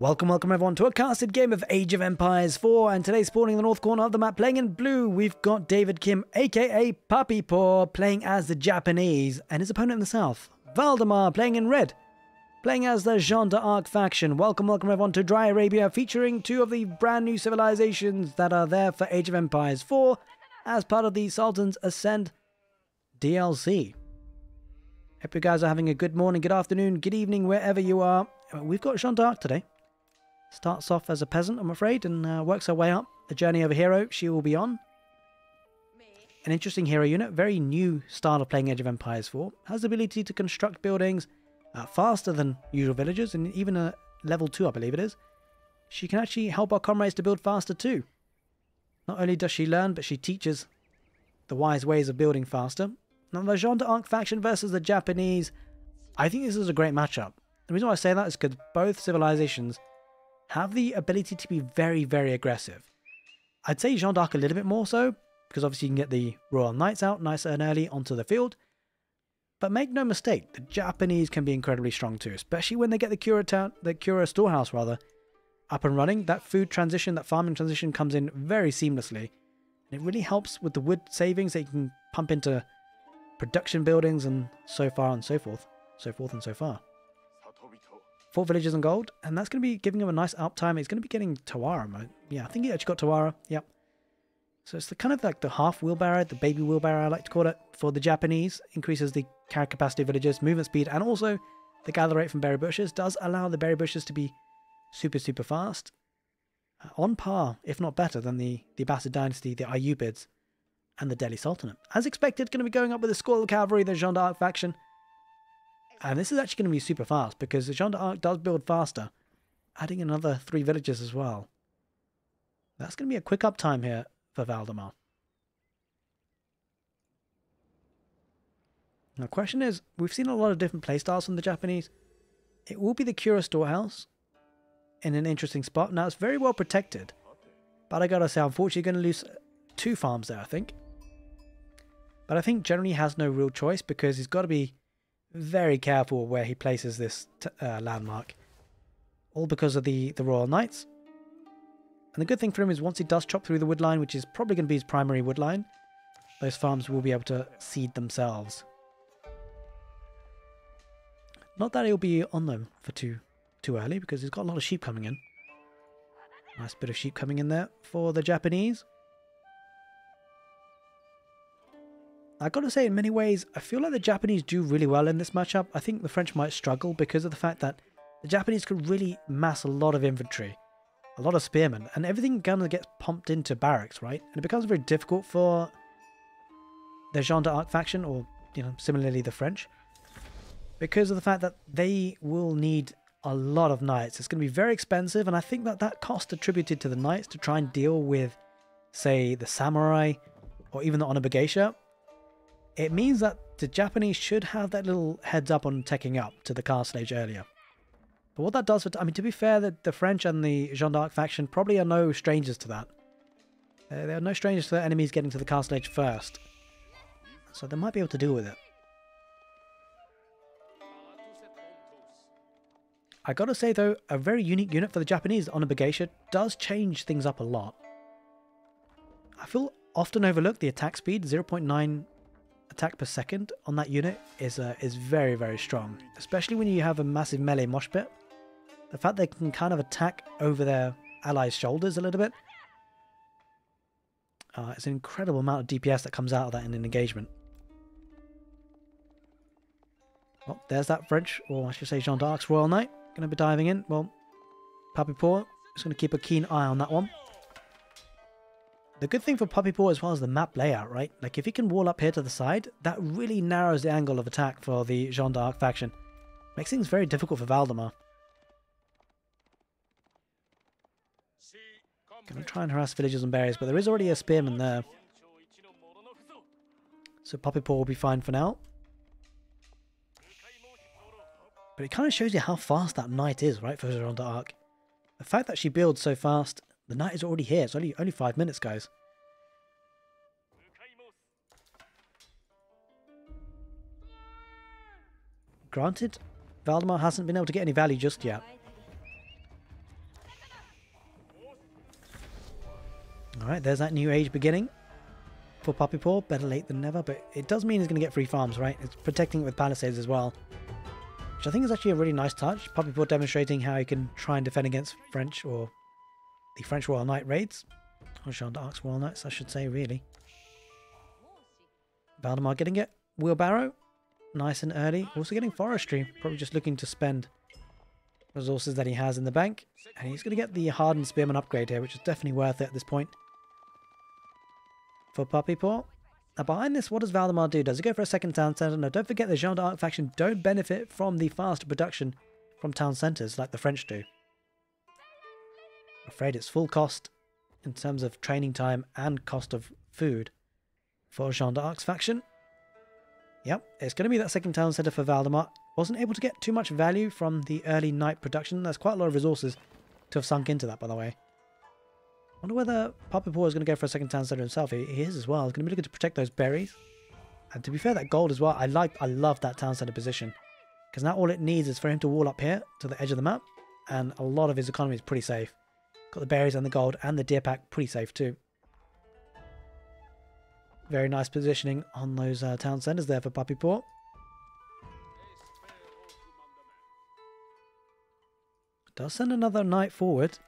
Welcome everyone to a casted game of Age of Empires 4, and today spawning in the north corner of the map playing in blue, we've got David Kim aka Puppypaw playing as the Japanese, and his opponent in the south, Valdemar, playing in red, playing as the Jeanne d'Arc faction. Welcome everyone to Dry Arabia, featuring two of the brand new civilizations that are there for Age of Empires 4 as part of the Sultan's Ascend DLC. Hope you guys are having a good morning, good afternoon, good evening, wherever you are. We've got Jeanne d'Arc today. Starts off as a peasant, I'm afraid, and works her way up the journey of a hero she will be on. An interesting hero unit, very new style of playing Age of Empires 4. Has the ability to construct buildings faster than usual villagers, and even a level 2, I believe it is. She can actually help our comrades to build faster too. Not only does she learn, but she teaches the wise ways of building faster. Now, the Jeanne d'Arc faction versus the Japanese, I think this is a great matchup. The reason why I say that is because both civilizations have the ability to be very, very aggressive. I'd say Jeanne d'Arc a little bit more so, because obviously you can get the Royal Knights out nice and early onto the field. But make no mistake, the Japanese can be incredibly strong too, especially when they get the Cura storehouse up and running. That food transition, that farming transition comes in very seamlessly. And it really helps with the wood savings that you can pump into production buildings and so far and so forth. So far. 4 villages and gold, and that's going to be giving him a nice uptime. He's going to be getting Tawara. Yeah, I think he actually got Tawara. Yep. So it's the kind of like the half wheelbarrow, the baby wheelbarrow I like to call it, for the Japanese. Increases the carry capacity of villagers, movement speed, and also the gather rate from berry bushes. Does allow the berry bushes to be super fast. On par, if not better, than the Abbasid dynasty, the Ayyubids, and the Delhi Sultanate. As expected, going to be going up with the Squirrel Cavalry, the Jeanne d'Arc faction. And this is actually going to be super fast because the Jeanne d'Arc does build faster, adding another 3 villages as well. That's going to be a quick uptime here for Valdemar. Now the question is, we've seen a lot of different playstyles from the Japanese. It will be the Cura storehouse in an interesting spot. Now it's very well protected, but I gotta say, unfortunately going to lose 2 farms there, I think. But I think generally he has no real choice because he's got to be very careful where he places this landmark. All because of the Royal Knights. And the good thing for him is once he does chop through the wood line, which is probably going to be his primary wood line, those farms will be able to seed themselves. Not that he'll be on them for too early, because he's got a lot of sheep coming in. Nice bit of sheep coming in there for the Japanese. I gotta say, in many ways, I feel like the Japanese do really well in this matchup. I think the French might struggle because of the fact that the Japanese could really mass a lot of infantry, a lot of spearmen, and everything kind of gets pumped into barracks, right? And it becomes very difficult for the Jeanne d'Arc faction, or, you know, similarly the French, because of the fact that they will need a lot of knights. It's going to be very expensive, and I think that that cost attributed to the knights to try and deal with, say, the samurai, or even the Honor Geisha, it means that the Japanese should have that little heads up on teching up to the castle age earlier. But what that does, I mean, to be fair, the French and the Jeanne d'Arc faction probably are no strangers to that. They are no strangers to their enemies getting to the castle age first. So they might be able to deal with it. I gotta say though, a very unique unit for the Japanese, Honor Geisha, does change things up a lot. I feel often overlooked the attack speed, 0.9 attack per second on that unit is very, very strong, especially when you have a massive melee mosh pit. The fact they can kind of attack over their allies' shoulders a little bit. It's an incredible amount of DPS that comes out of that in an engagement. Well, there's that French, or I should say Jeanne d'Arc's Royal Knight, going to be diving in. Well, Puppypaw is going to keep a keen eye on that one. The good thing for Puppypaw as well is the map layout, right? Like if he can wall up here to the side, that really narrows the angle of attack for the Jeanne d'Arc faction. Makes things very difficult for Valdemar. Gonna try and harass villagers and berries, but there is already a spearman there. So Puppypaw will be fine for now. But it kind of shows you how fast that knight is, right, for Jeanne d'Arc. The fact that she builds so fast, the knight is already here. It's only 5 minutes, guys. Granted, Valdemar hasn't been able to get any value just yet. Alright, there's that new age beginning for puppypaw. Better late than never, but it does mean he's going to get free farms, right? It's protecting it with palisades as well, which I think is actually a really nice touch. Puppypaw demonstrating how he can try and defend against French or the French Royal Knight raids. Or Jeanne d'Arc's Royal Knights, I should say, really. Valdemar getting it. Wheelbarrow. Nice and early. Also getting forestry. Probably just looking to spend resources that he has in the bank. And he's going to get the hardened spearman upgrade here, which is definitely worth it at this point. For puppypaw. Now behind this, what does Valdemar do? Does he go for a second town centre? No, don't forget the Jeanne d'Arc faction don't benefit from the faster production from town centres like the French do. I'm afraid it's full cost in terms of training time and cost of food for Jeanne d'Arc's faction. Yep, it's going to be that second town centre for Valdemar. Wasn't able to get too much value from the early knight production. There's quite a lot of resources to have sunk into that, by the way. Wonder whether puppypaw is going to go for a second town centre himself. He is as well. He's going to be looking to protect those berries. And to be fair, that gold as well. I love that town centre position. Because now all it needs is for him to wall up here to the edge of the map. And a lot of his economy is pretty safe. Got the berries and the gold and the deer pack pretty safe too. Very nice positioning on those town centres there for puppypaw. Does send another knight forward.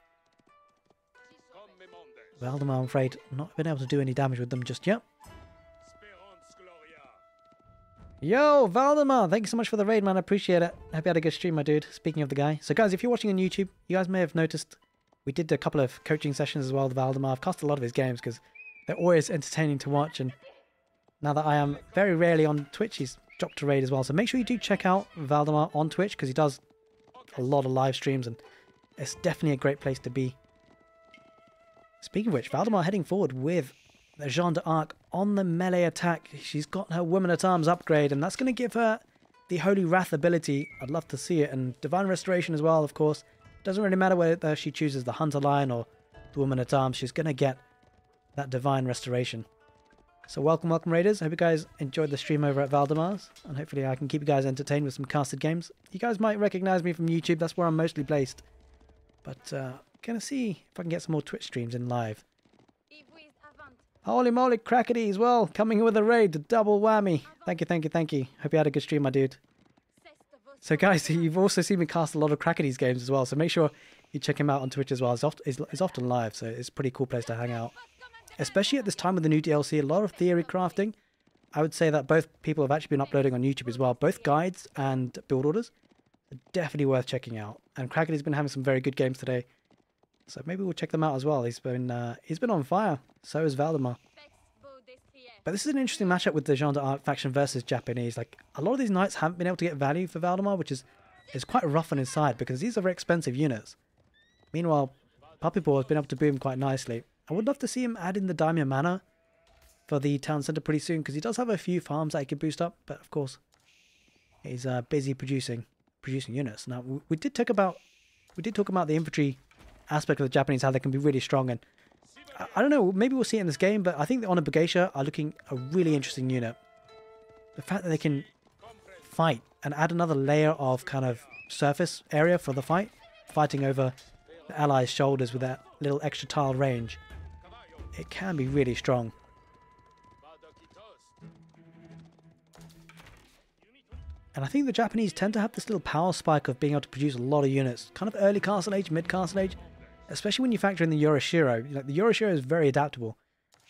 Valdemar, I'm afraid, not been able to do any damage with them just yet. Yo, Valdemar, thank you so much for the raid, man. I appreciate it. Hope you had a good stream, my dude. Speaking of the guy. So guys, if you're watching on YouTube, you guys may have noticed we did a couple of coaching sessions as well with Valdemar. I've cast a lot of his games because they're always entertaining to watch. And now that I am very rarely on Twitch, he's dropped a raid as well. So make sure you do check out Valdemar on Twitch because he does a lot of live streams and it's definitely a great place to be. Speaking of which, Valdemar heading forward with the Jeanne d'Arc on the melee attack. She's got her Woman-at-Arms upgrade, and that's going to give her the Holy Wrath ability. I'd love to see it. And Divine Restoration as well, of course. Doesn't really matter whether she chooses the Hunter line or the Woman-at-Arms. She's going to get that Divine Restoration. So welcome Raiders. I hope you guys enjoyed the stream over at Valdemar's. And hopefully I can keep you guys entertained with some casted games. You guys might recognize me from YouTube. That's where I'm mostly placed. But gonna see if I can get some more Twitch streams in live. Holy moly, Crackety as well, coming with a raid, a double whammy. Thank you. Hope you had a good stream, my dude. So guys, you've also seen me cast a lot of Crackety's games as well, so make sure you check him out on Twitch as well. He's often live, so it's a pretty cool place to hang out. Especially at this time with the new DLC, a lot of theory crafting. I would say that both people have actually been uploading on YouTube as well, both guides and build orders. Definitely worth checking out. And Crackety's been having some very good games today. So maybe we'll check them out as well. He's been on fire. So is Valdemar. But this is an interesting matchup with the Jeanne d'Arc faction versus Japanese. Like, a lot of these knights haven't been able to get value for Valdemar, which is quite rough on his side because these are very expensive units. Meanwhile, puppypaw has been able to boom quite nicely. I would love to see him add in the Daimyo Manor for the town centre pretty soon because he does have a few farms that he could boost up. But of course, he's busy producing units. Now, we did talk about the infantry aspect of the Japanese, how they can be really strong, and I don't know, maybe we'll see it in this game, but I think the Honor Brigatia are looking a really interesting unit. The fact that they can fight and add another layer of kind of surface area for the fight, fighting over the allies' shoulders with that little extra tile range, it can be really strong. And I think the Japanese tend to have this little power spike of being able to produce a lot of units. Kind of early Castle Age, mid Castle Age. Especially when you factor in the Yoroshiro. The Yoroshiro is very adaptable.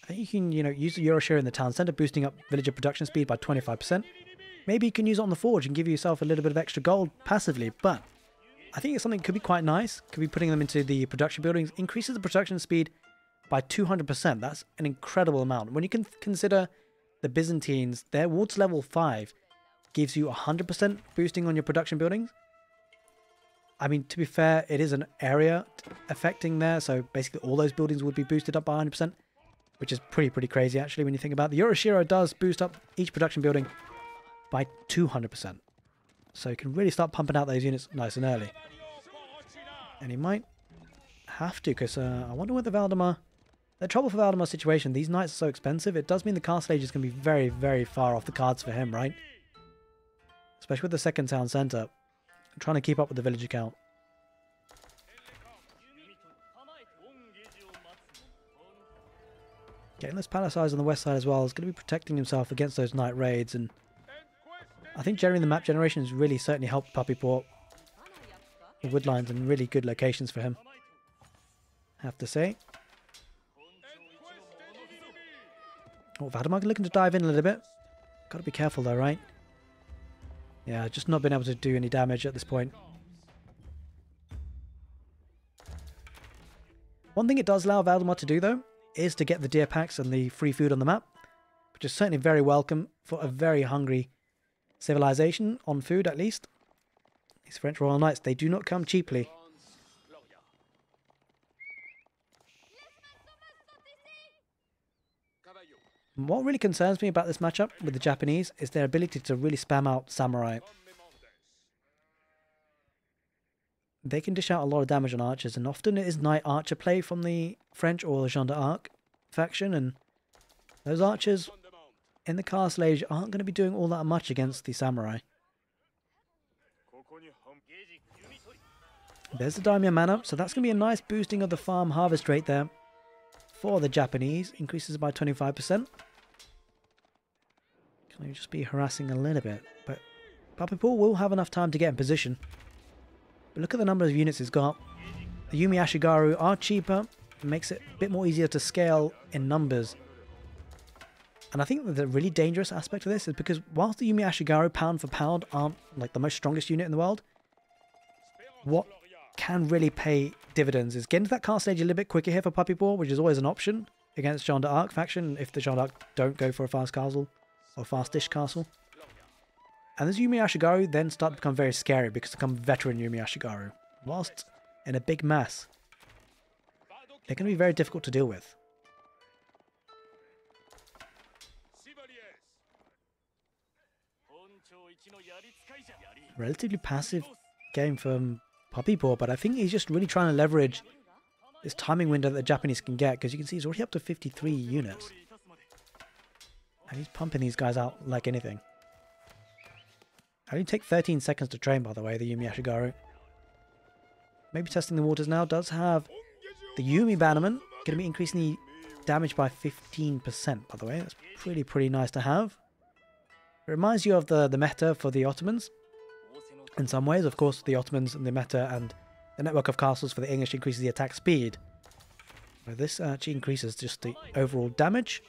I think you can, use the Yoroshiro in the town centre, boosting up villager production speed by 25%. Maybe you can use it on the forge and give yourself a little bit of extra gold passively. But I think it's something that could be quite nice. Could be putting them into the production buildings. Increases the production speed by 200%. That's an incredible amount. When you can consider the Byzantines, their wards level 5 gives you 100% boosting on your production buildings. I mean, to be fair, it is an area affecting there, so basically all those buildings would be boosted up by 100%, which is pretty crazy actually when you think about it. The Yoroshiro does boost up each production building by 200%. So you can really start pumping out those units nice and early. And he might have to, because I wonder whether Valdemar... The trouble for Valdemar's situation, these knights are so expensive, it does mean the Castle Age is going to be very far off the cards for him, right? Especially with the second town centre. Trying to keep up with the village account. Getting those palace eyes on the west side as well is going to be protecting himself against those night raids, and I think generally the map generation has really certainly helped puppypaw. The woodlines in really good locations for him, I have to say. Oh, Valdemar looking to dive in a little bit. Got to be careful though, right? Yeah, just not been able to do any damage at this point. One thing it does allow Valdemar to do though is to get the deer packs and the free food on the map, which is certainly very welcome for a very hungry civilization on food at least. These French Royal Knights, they do not come cheaply. What really concerns me about this matchup with the Japanese is their ability to really spam out samurai. They can dish out a lot of damage on archers, and often it is knight archer play from the French or the Jeanne d'Arc faction, and those archers in the castle age aren't going to be doing all that much against the samurai. There's the Daimyo mana, so that's going to be a nice boosting of the farm harvest rate there for the Japanese. Increases by 25%. Can I just be harassing a little bit? But puppypaw will have enough time to get in position. But look at the number of units he's got. The Yumi Ashigaru are cheaper. It makes it a bit more easier to scale in numbers. And I think that the really dangerous aspect of this is because whilst the Yumi Ashigaru pound for pound aren't like the most strongest unit in the world, what can really pay dividends is getting to that castle age a little bit quicker here for puppypaw, which is always an option against Jeanne d'Arc faction if the Jeanne d'Arc don't go for a fast castle or fast-ish castle. And this Yumi Ashigaru then start to become very scary because they become veteran Yumi Ashigaru. Whilst in a big mass, they're going to be very difficult to deal with. Relatively passive game from puppypaw, but I think he's just really trying to leverage this timing window that the Japanese can get, because you can see he's already up to 53 units. And he's pumping these guys out like anything. Only take 13 seconds to train, by the way, the Yumi Ashigaru. Maybe testing the waters now. Does have the Yumi Bannerman. Going to be increasing the damage by 15%, by the way. That's pretty nice to have. It reminds you of the meta for the Ottomans. In some ways, of course, the Ottomans and the meta and the network of castles for the English increases the attack speed. But this actually increases just the overall damage.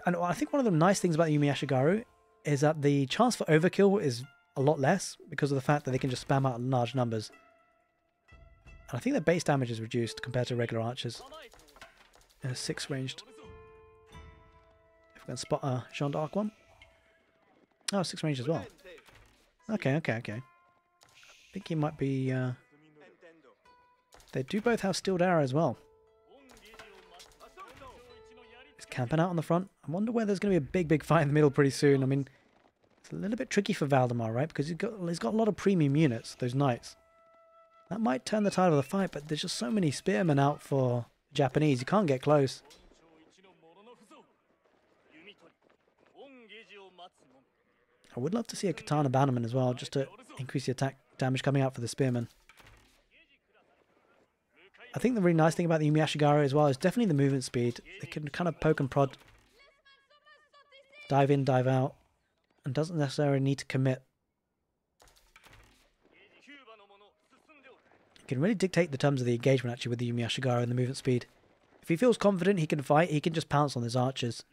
And I think one of the nice things about the Yumi Ashigaru is that the chance for overkill is a lot less because of the fact that they can just spam out large numbers. And I think their base damage is reduced compared to regular archers. 6 ranged. If we can spot a Jeanne d'Arc one. Oh, 6 range as well. Okay. I think he might be... They do both have Steeled Arrow as well. He's camping out on the front. I wonder where there's going to be a big fight in the middle pretty soon. I mean, it's a little bit tricky for Valdemar, right? Because he's got a lot of premium units, those knights. That might turn the tide of the fight, but there's just so many spearmen out for Japanese. You can't get close. I would love to see a Katana Bannerman as well, just to increase the attack damage coming out for the spearmen. I think the really nice thing about the Yumi Ashigaru as well is definitely the movement speed. They can kind of poke and prod, dive in, dive out, and doesn't necessarily need to commit. He can really dictate the terms of the engagement actually with the Yumi Ashigaru and the movement speed. If he feels confident he can fight, he can just pounce on his archers.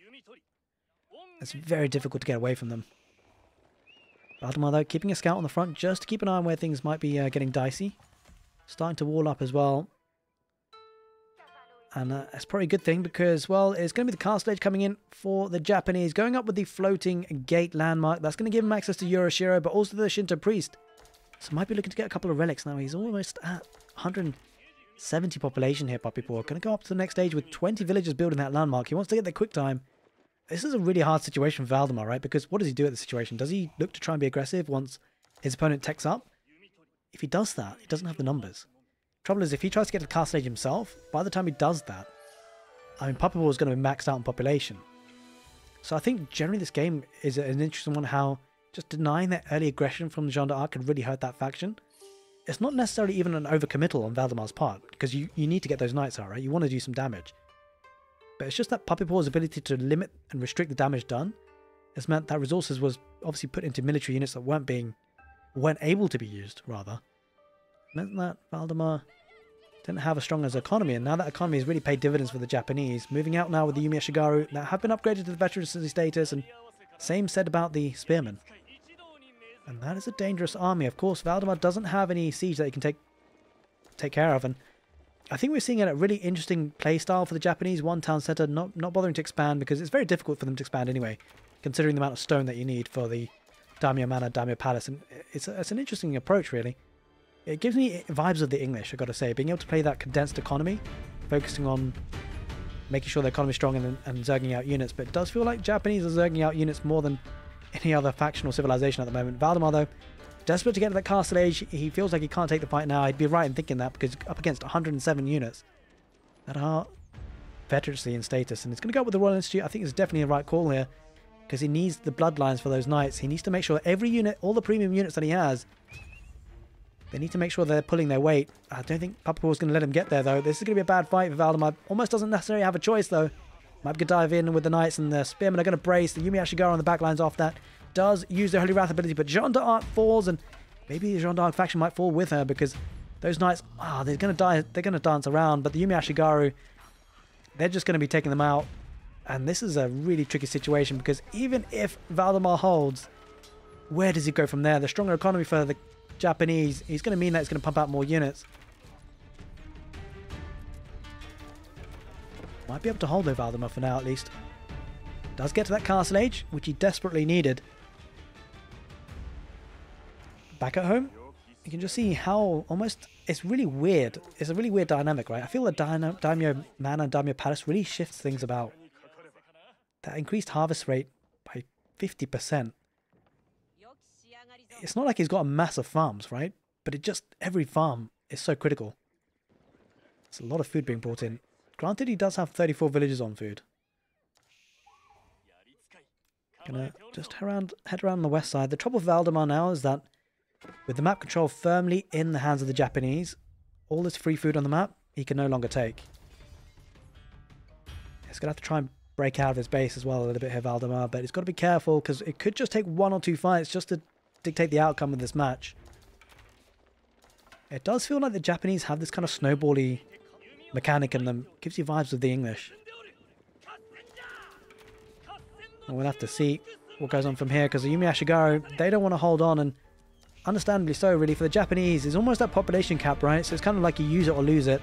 It's very difficult to get away from them. Valdemar though, keeping a scout on the front just to keep an eye on where things might be getting dicey. Starting to wall up as well. And that's probably a good thing because, well, it's going to be the castle age coming in for the Japanese. Going up with the floating gate landmark. That's going to give him access to Yoroshiro, but also the Shinto priest. So might be looking to get a couple of relics now. He's almost at 170 population here, puppypaw. Going to go up to the next stage with 20 villagers building that landmark. He wants to get there quick time. This is a really hard situation for Valdemar, right? Because what does he do at the situation? Does he look to try and be aggressive once his opponent techs up? If he does that, he doesn't have the numbers. Trouble is, if he tries to get to the castle age himself, by the time he does that, I mean, puppypaw is going to be maxed out in population. So I think generally this game is an interesting one, how just denying that early aggression from Jeanne d'Arc could really hurt that faction. it's not necessarily even an overcommittal on Valdemar's part, because you need to get those knights out, right? You want to do some damage. But it's just that puppypaw's ability to limit and restrict the damage done has meant that resources was obviously put into military units that weren't able to be used, rather. Meant that Valdemar didn't have as strong as economy, and now that economy has really paid dividends for the Japanese. Moving out now with the Yumiya Shigaru that have been upgraded to the veterancy status, and same said about the spearmen. And that is a dangerous army. Of course, Valdemar doesn't have any siege that he can take care of, and I think we're seeing a really interesting play style for the Japanese. One town center, not bothering to expand, because it's very difficult for them to expand anyway, considering the amount of stone that you need for the Daimyo Manor, Daimyo Palace, and it's an interesting approach, really. It gives me vibes of the English, I've got to say. Being able to play that condensed economy, focusing on making sure the economy's strong and zerging out units. But it does feel like Japanese are zerging out units more than any other faction or civilization at the moment. Valdemar, though, desperate to get to that castle age. He feels like he can't take the fight now. I'd be right in thinking that, because up against 107 units that are veterancy in status. And it's going to go with the Royal Institute. I think it's definitely a right call here, because he needs the bloodlines for those knights. He needs to make sure every unit, all the premium units that he has, they need to make sure they're pulling their weight. I don't think Puppypaw is going to let him get there, though. This is going to be a bad fight for Valdemar. Almost doesn't necessarily have a choice, though. Might be dive in with the knights, and the spearmen are going to brace. The Yumiya Shigaru on the backlines off that does use the Holy Wrath ability, but Jeanne d'Arc falls, and maybe the Jeanne d'Arc faction might fall with her, because those knights, they're going to die. They're going to dance around, but the Yumiya Shigaru, they're just going to be taking them out. And this is a really tricky situation, because even if Valdemar holds, where does he go from there? The stronger economy for the Japanese, he's going to mean that it's going to pump out more units. Might be able to hold though, Valdemar, for now at least. Does get to that castle age, which he desperately needed. Back at home, you can just see how almost, it's really weird. It's a really weird dynamic, right? I feel the Daimyo Manor and Daimyo Palace really shifts things about. That increased harvest rate by 50%. It's not like he's got a mass of farms, right? But it just, every farm is so critical. There's a lot of food being brought in. Granted, he does have 34 villages on food. Gonna just head around the west side. The trouble with Valdemar now is that with the map control firmly in the hands of the Japanese, all this free food on the map, he can no longer take. He's gonna have to try and break out of his base as well a little bit here, Valdemar, but he's got to be careful, because it could just take 1 or 2 fights just to dictate the outcome of this match. It does feel like the Japanese have this kind of snowbally mechanic in them. Gives you vibes of the English. And we'll have to see what goes on from here, because the Yumiya Shigaru, they don't want to hold on, and understandably so, really. For the Japanese, there's almost that population cap, right? So it's kind of like you use it or lose it.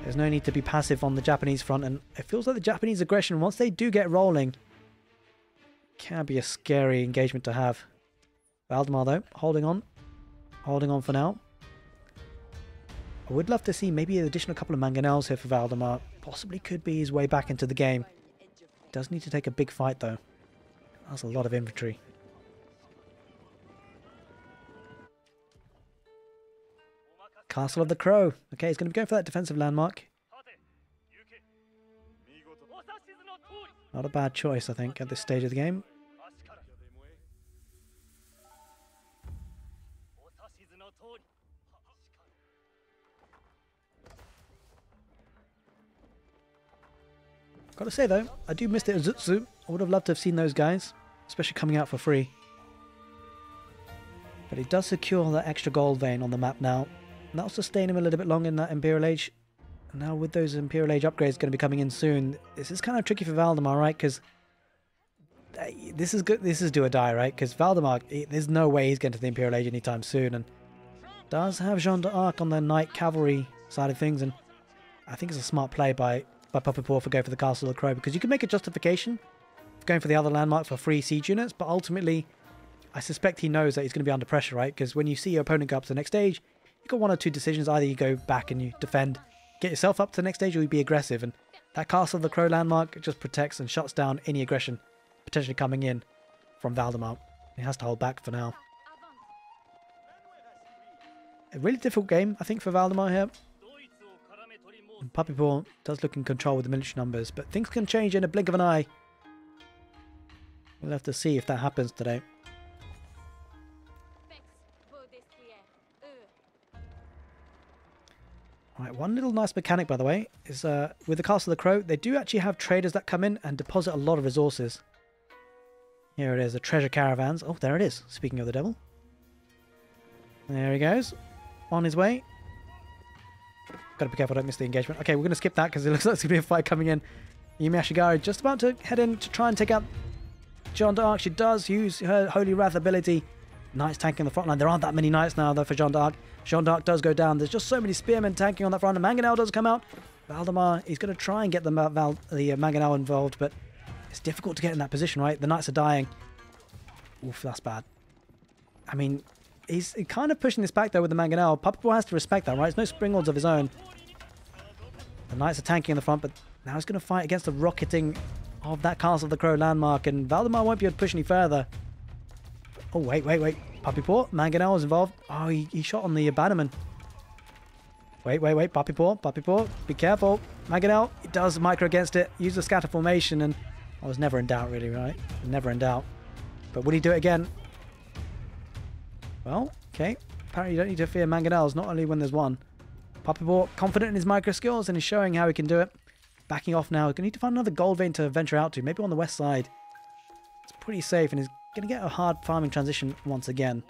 There's no need to be passive on the Japanese front, and it feels like the Japanese aggression, once they do get rolling, can be a scary engagement to have. Valdemar, though, holding on for now. I would love to see maybe an additional couple of mangonels here for Valdemar. Possibly could be his way back into the game. Does need to take a big fight, though. That's a lot of infantry. Castle of the Crow. Okay, he's going to be going for that defensive landmark. Not a bad choice, I think, at this stage of the game. Gotta say though, I do miss the Uzutsu. I would have loved to have seen those guys, especially coming out for free. But he does secure that extra gold vein on the map now. And that'll sustain him a little bit longer in that Imperial Age. And now with those Imperial Age upgrades going to be coming in soon, this is kind of tricky for Valdemar, right? Because this is good. This is do or die, right? Because Valdemar, there's no way he's getting to the Imperial Age anytime soon. And does have Jeanne d'Arc on the Knight Cavalry side of things. And I think it's a smart play by Puppypaw for going for the Castle of the Crow, because you can make a justification for going for the other landmark for free siege units, but ultimately I suspect he knows that he's going to be under pressure, right? Because when you see your opponent go up to the next stage, you've got 1 or 2 decisions. Either you go back and you defend, get yourself up to the next stage, or you be aggressive, and that Castle of the Crow landmark just protects and shuts down any aggression potentially coming in from Valdemar. He has to hold back for now. A really difficult game, I think, for Valdemar here. Puppypaw does look in control with the military numbers, but things can change in a blink of an eye. We'll have to see if that happens today. Right, one little nice mechanic, by the way, is with the Castle of the Crow, they do actually have traders that come in and deposit a lot of resources. Here it is, the treasure caravans. Oh, there it is, speaking of the devil. There he goes, on his way. Gotta be careful, don't miss the engagement. Okay, we're going to skip that because it looks like there's going to be a fight coming in. Yumi Ashigaru just about to head in to try and take out Jeanne d'Arc. She does use her Holy Wrath ability. Knights tanking the front line. There aren't that many knights now, though, for Jeanne d'Arc. Jeanne d'Arc does go down. There's just so many spearmen tanking on that front. And Mangonel does come out. Valdemar, he's going to try and get the Mangonel involved, but it's difficult to get in that position, right? The knights are dying. Oof, that's bad. I mean, he's kind of pushing this back, though, with the Mangonel. puppypaw has to respect that, right? It's no springalds of his own. The knights are tanking in the front, but now he's going to fight against the rocketing of that Castle of the Crow landmark, and Valdemar won't be able to push any further. Oh, wait. puppypaw, Mangonel is involved. Oh, he shot on the bannerman. Wait. puppypaw, be careful. Mangonel, he does micro against it. Use the scatter formation, and I was never in doubt, really, right? Never in doubt. But will he do it again? Well, okay. Apparently you don't need to fear Mangonels, not only when there's one. puppypaw, confident in his micro skills, and is showing how he can do it. Backing off now. Going to need to find another gold vein to venture out to. Maybe on the west side. It's pretty safe, and he's going to get a hard farming transition once again.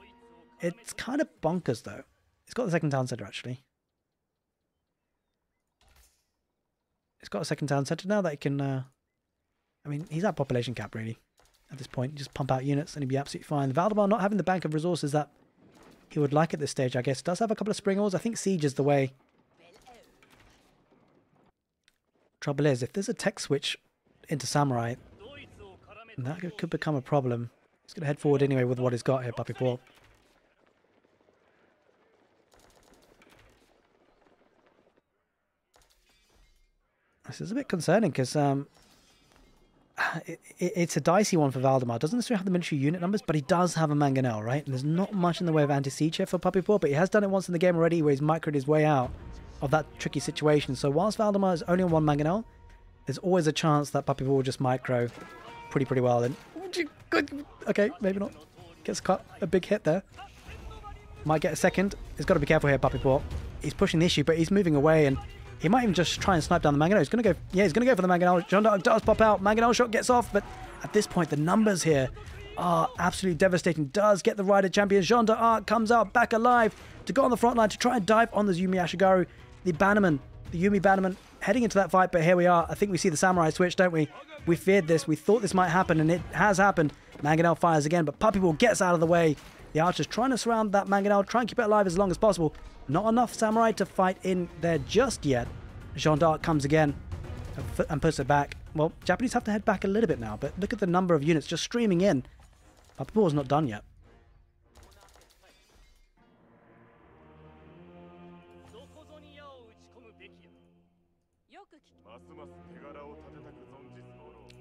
It's kind of bonkers, though. It's got the second town center, actually. It's got a second town center now that he can... I mean, he's at population cap, really. At this point, just pump out units and he'd be absolutely fine. Valdemar not having the bank of resources that he would like at this stage, I guess. Does have a couple of springals. I think siege is the way. Trouble is, if there's a tech switch into samurai, that could become a problem. He's going to head forward anyway with what he's got here, puppypaw. This is a bit concerning because it's a dicey one for Valdemar. Doesn't necessarily have the military unit numbers, but he does have a Mangonel, right? And there's not much in the way of anti-siege here for puppypaw, but he has done it once in the game already where he's microed his way out of that tricky situation. So whilst Valdemar is only on one Mangonel, there's always a chance that puppypaw will just micro pretty well. And okay, maybe not. Gets cut a big hit there. Might get a second. He's got to be careful here, puppypaw. He's pushing the issue, but he's moving away, and he might even just try and snipe down the Mangonel. He's going to go, yeah, he's going to go for the Mangonel. Jeanne d'Arc does pop out. Mangonel shot gets off, but at this point, the numbers here are absolutely devastating. Does get the rider champion. Jeanne d'Arc comes out back alive to go on the front line to try and dive on the Yumi Ashigaru. The Bannerman, the Yumi Bannerman, heading into that fight, but here we are. I think we see the samurai switch, don't we? We feared this. We thought this might happen, and it has happened. Mangonel fires again, but puppypaw gets out of the way. The archers trying to surround that Mangonel, try and keep it alive as long as possible. Not enough samurai to fight in there just yet. Jeanne d'Arc comes again and puts it back. Well, Japanese have to head back a little bit now, but look at the number of units just streaming in. puppypaw's not done yet.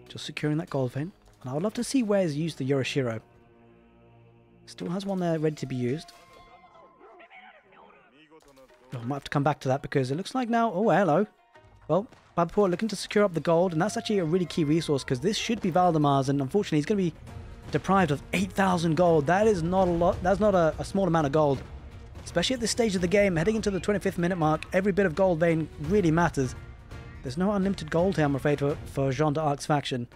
Just securing that gold vein. And I would love to see where he's used the Yorishiro. Still has one there ready to be used. Oh, I might have to come back to that because it looks like now... Oh, hello. Well, puppypaw looking to secure up the gold, and that's actually a really key resource because this should be Valdemar's, and unfortunately he's going to be deprived of 8,000 gold. That is not a lot. That's not a small amount of gold. Especially at this stage of the game, heading into the 25th minute mark, every bit of gold vein really matters. There's no unlimited gold here, I'm afraid, for Jeanne d'Arc's faction.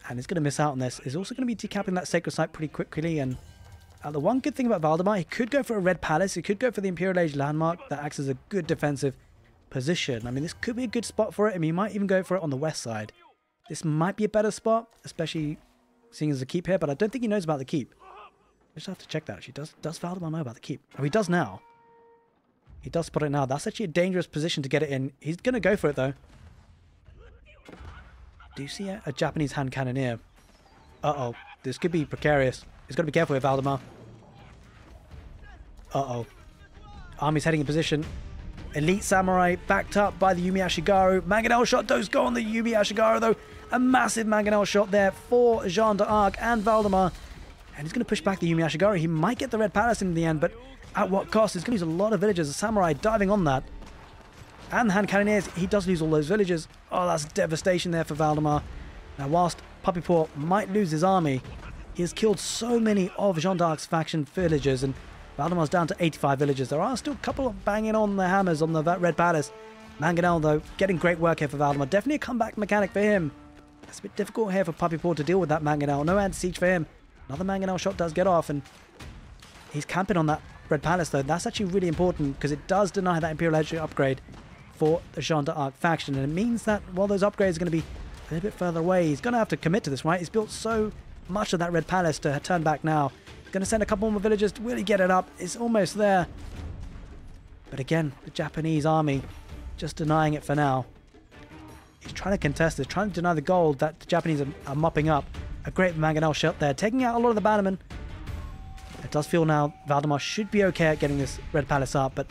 And he's going to miss out on this. He's also going to be decapping that sacred site pretty quickly. And the one good thing about Valdemar, he could go for a red palace. He could go for the Imperial Age landmark that acts as a good defensive position. I mean, this could be a good spot for it. I mean, he might even go for it on the west side. This might be a better spot, especially seeing as a keep here. But I don't think he knows about the keep. I just have to check that, actually. Does Valdemar know about the keep? Oh, he does now. He does spot it now. That's actually a dangerous position to get it in. He's going to go for it, though. Do you see a Japanese hand cannoneer? Uh-oh. This could be precarious. He's got to be careful with Valdemar. Uh-oh. Army's heading in position. Elite Samurai backed up by the Yumi Ashigaru. Mangonel shot does go on the Yumi Ashigaru, though. A massive Mangonel shot there for Jeanne d'Arc and Valdemar. And he's going to push back the Yumi Ashigaru. He might get the Red Palace in the end, but at what cost? He's going to use a lot of villagers. A Samurai diving on that. And the hand cannoneers, he does lose all those villagers. Oh, that's devastation there for Valdemar. Now, whilst puppypaw might lose his army, he has killed so many of Jeanne d'Arc's faction villagers, and Valdemar's down to 85 villagers. There are still a couple of banging on the hammers on the Red Palace. Mangonel, though, getting great work here for Valdemar. Definitely a comeback mechanic for him. It's a bit difficult here for puppypaw to deal with that Mangonel. No anti-siege for him. Another Mangonel shot does get off, and he's camping on that Red Palace, though. That's actually really important because it does deny that Imperial Legendary upgrade for the Jeanne d'Arc faction, and it means that while those upgrades are going to be a little bit further away, he's going to have to commit to this, right? He's built so much of that Red Palace to turn back now. He's going to send a couple more villagers to really get it up. It's almost there. But again, the Japanese army just denying it for now. He's trying to contest this, trying to deny the gold that the Japanese are mopping up. A great Mangonel shot there, taking out a lot of the bannermen. It does feel now Valdemar should be okay at getting this Red Palace up, but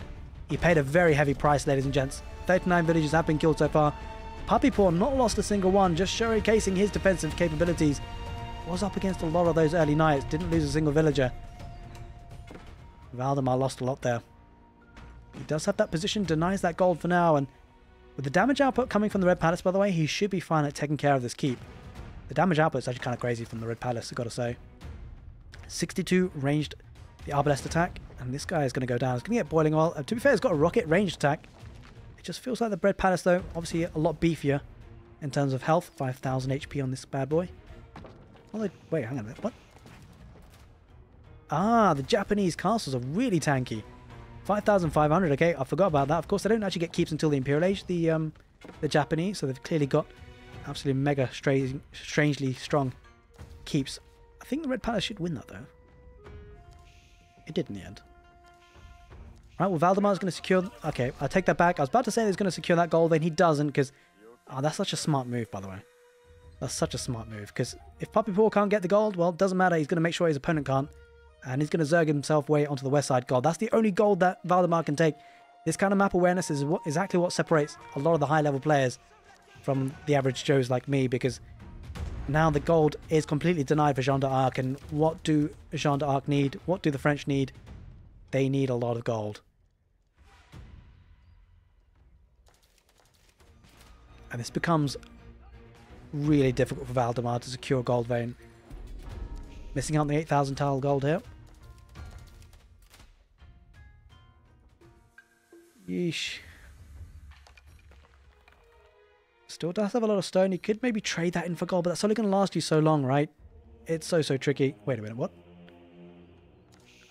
he paid a very heavy price, ladies and gents. 39 villagers have been killed so far. Puppypaw not lost a single one, just showcasing his defensive capabilities. Was up against a lot of those early knights, didn't lose a single villager. Valdemar lost a lot there. He does have that position, denies that gold for now, and with the damage output coming from the Red Palace, by the way, he should be fine at taking care of this keep. The damage output is actually kind of crazy from the Red Palace, I've got to say. 62 ranged the Arbalest attack, and this guy is going to go down. He's going to get boiling oil. To be fair, he's got a rocket ranged attack. It just feels like the Red Palace, though, obviously a lot beefier in terms of health. 5,000 HP on this bad boy. Although, wait, hang on a minute. What? Ah, the Japanese castles are really tanky. 5,500, okay, I forgot about that. Of course, they don't actually get keeps until the Imperial Age, the Japanese, so they've clearly got absolutely mega strangely strong keeps. I think the Red Palace should win that, though. It did in the end. Right, well, Valdemar's going to secure... Okay, I take that back. I was about to say he's going to secure that gold, then he doesn't, because... Oh, that's such a smart move, by the way. That's such a smart move, because if puppypaw can't get the gold, well, it doesn't matter. He's going to make sure his opponent can't. And he's going to zerg himself way onto the west side gold. That's the only gold that Valdemar can take. This kind of map awareness is exactly what separates a lot of the high-level players from the average Joes like me, because now the gold is completely denied for Jeanne d'Arc. And what do Jeanne d'Arc need? What do the French need? They need a lot of gold. And this becomes really difficult for Valdemar to secure a gold vein. Missing out on the 8,000 tile gold here. Yeesh. Still does have a lot of stone. You could maybe trade that in for gold, but that's only going to last you so long, right? It's so tricky. Wait a minute, what?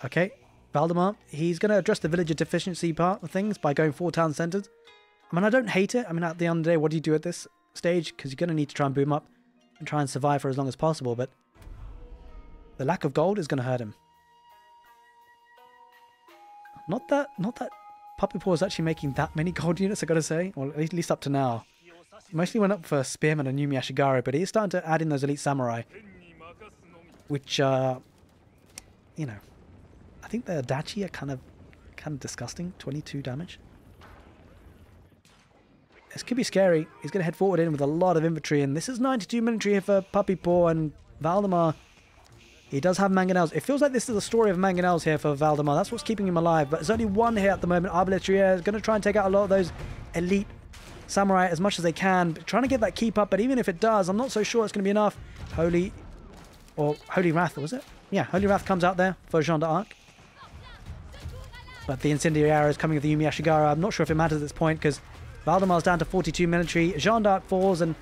Okay, Valdemar, he's going to address the villager deficiency part of things by going 4 town centers. I mean, I don't hate it. I mean, at the end of the day, what do you do at this stage? Because you're going to need to try and boom up and try and survive for as long as possible, but the lack of gold is going to hurt him. Not that Puppypaw is actually making that many gold units, I gotta say. Well, at least up to now. He mostly went up for Spearman and Yumi Ashigaru, but he's starting to add in those elite samurai. Which, you know, I think the Adachi are kind of disgusting. 22 damage. This could be scary. He's going to head forward in with a lot of infantry, and this is 92 military here for Puppypaw, and Valdemar, he does have mangonels. It feels like this is the story of mangonels here for Valdemar. That's what's keeping him alive, but there's only one here at the moment. Arbaletier is going to try and take out a lot of those elite samurai as much as they can, trying to get that keep up, but even if it does, I'm not so sure it's going to be enough. Holy Wrath, was it? Yeah, Holy Wrath comes out there for Jeanne d'Arc. But the incendiary arrows coming with the Yumi Ashigaru, I'm not sure if it matters at this point, because Valdemar's down to 42 military. Jeanne d'Arc falls, and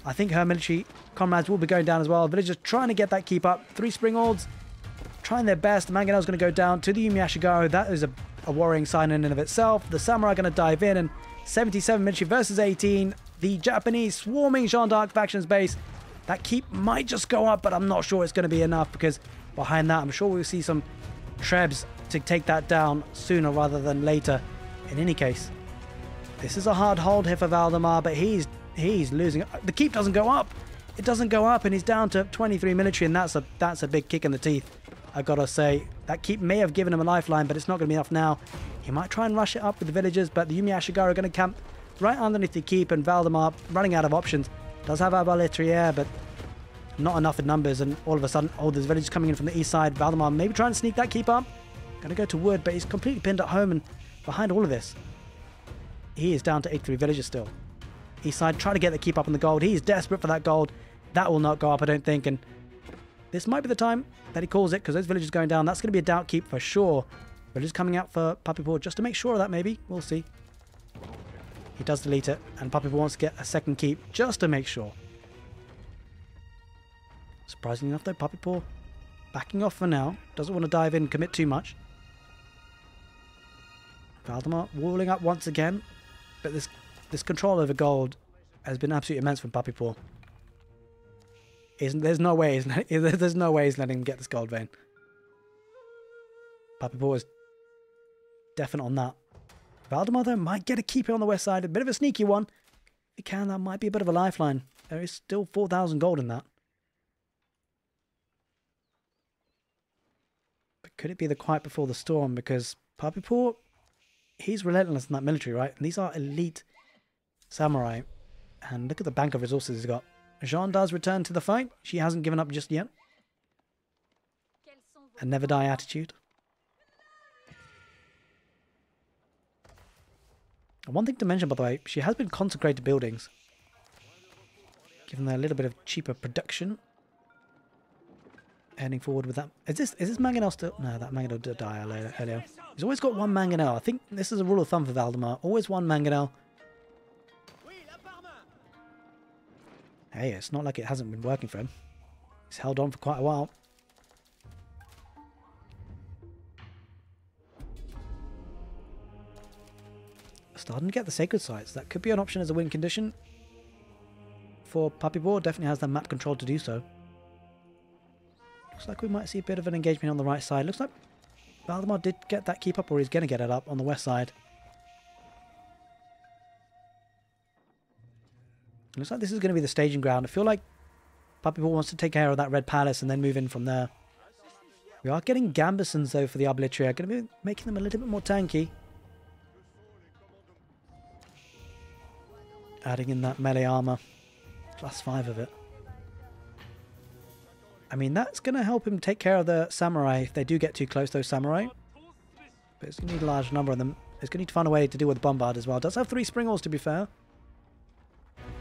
I think her military comrades will be going down as well. Villagers trying to get that keep up. 3 Spring Ords trying their best. Mangonel's going to go down to the Yumi Ashigaru. That is a worrying sign in and of itself. The Samurai are going to dive in, and 77 military versus 18. The Japanese swarming Jeanne d'Arc faction's base. That keep might just go up, but I'm not sure it's going to be enough, because behind that, I'm sure we'll see some Trebs to take that down sooner rather than later. In any case, this is a hard hold here for Valdemar, but he's losing. The keep doesn't go up. It doesn't go up, and he's down to 23 military, and that's a big kick in the teeth. I gotta say, that keep may have given him a lifeline, but it's not going to be enough now. He might try and rush it up with the villagers, but the Yumi Ashigaru are going to camp right underneath the keep, and Valdemar running out of options. Does have Arbaletier, but not enough in numbers, and all of a sudden, oh, there's villagers coming in from the east side. Valdemar maybe trying to sneak that keep up. Gonna go to wood, but he's completely pinned at home, and behind all of this, he is down to 83 villagers still. East side trying to get the keep up on the gold. He's desperate for that gold. That will not go up, I don't think, and this might be the time that he calls it, because those villagers going down, that's going to be a doubt keep for sure. Villagers coming out for puppypaw just to make sure of that, maybe. We'll see. He does delete it, and puppypaw wants to get a second keep just to make sure. Surprisingly enough, though, puppypaw backing off for now. Doesn't want to dive in and commit too much. Valdemar walling up once again. But this control over gold has been absolutely immense from puppypaw. There's no way he's letting him get this gold vein. Puppypaw is definite on that. Valdemar, though, might get a keeper on the west side. A bit of a sneaky one. If he can, that might be a bit of a lifeline. There is still 4,000 gold in that. But could it be the quiet before the storm? Because puppypaw, he's relentless in that military, right? And these are elite samurai. And look at the bank of resources he's got. Jeanne does return to the fight. She hasn't given up just yet. A never die attitude. And one thing to mention, by the way, she has been consecrated buildings, giving her a little bit of cheaper production. Heading forward with that. Is this mangonel still? No, that mangonel did die earlier. He's always got one mangonel. I think this is a rule of thumb for Valdemar. Always one mangonel. Hey, it's not like it hasn't been working for him. He's held on for quite a while. Starting to get the sacred sites. That could be an option as a win condition. For puppypaw, definitely has the map control to do so. Looks like we might see a bit of an engagement on the right side. Looks like Valdemar did get that keep up, or he's going to get it up on the west side. Looks like this is going to be the staging ground. I feel like puppypaw wants to take care of that red palace and then move in from there. We are getting gambesons, though, for the Oblitria. Going to be making them a little bit more tanky. Adding in that melee armor. +5 of it. I mean, that's going to help him take care of the samurai if they do get too close, those samurai. But it's going to need a large number of them. It's going to need to find a way to deal with the bombard as well. It does have 3 springles, to be fair.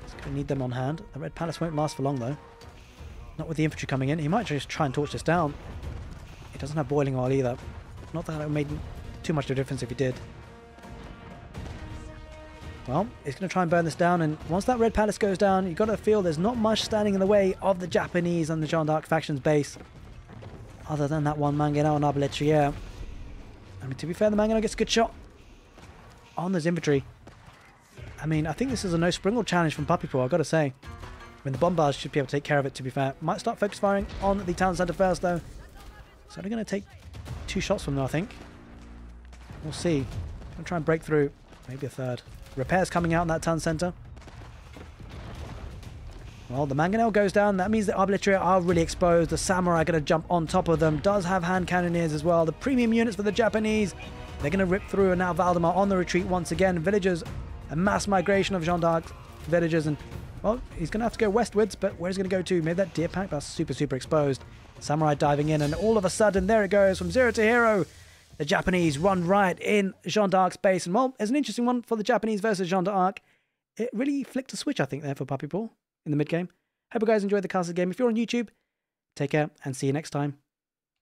It's going to need them on hand. The red palace won't last for long, though. Not with the infantry coming in. He might just try and torch this down. He doesn't have boiling oil either. Not that it made too much of a difference if he did. Well, he's going to try and burn this down, and once that red palace goes down, you've got to feel there's not much standing in the way of the Japanese and the Jeanne d'Arc faction's base, other than that one mangonel and Arbaletier. I mean, to be fair, the mangonel gets a good shot on this infantry. I mean, I think this is a no springle challenge from puppypaw, I've got to say. I mean, the bombards should be able to take care of it, to be fair. Might start focus firing on the town centre first, though. So they're going to take 2 shots from them, I think. We'll see. Going to try and break through. Maybe a third. Repairs coming out in that town centre. Well, the mangonel goes down. That means the Oblitria are really exposed. The samurai are going to jump on top of them. Does have hand cannoneers as well. The premium units for the Japanese. They're going to rip through, and now Valdemar on the retreat once again. Villagers, a mass migration of Jeanne d'Arc villagers, and well, he's going to have to go westwards, but where's he going to go to? Maybe that deer pack. That's super exposed. Samurai diving in, and all of a sudden, there it goes from 0 to hero. The Japanese run riot in Jeanne d'Arc's base. And well, it's an interesting one for the Japanese versus Jeanne d'Arc. It really flicked a switch, I think, there for puppypaw in the mid-game. Hope you guys enjoyed the castle game. If you're on YouTube, take care and see you next time.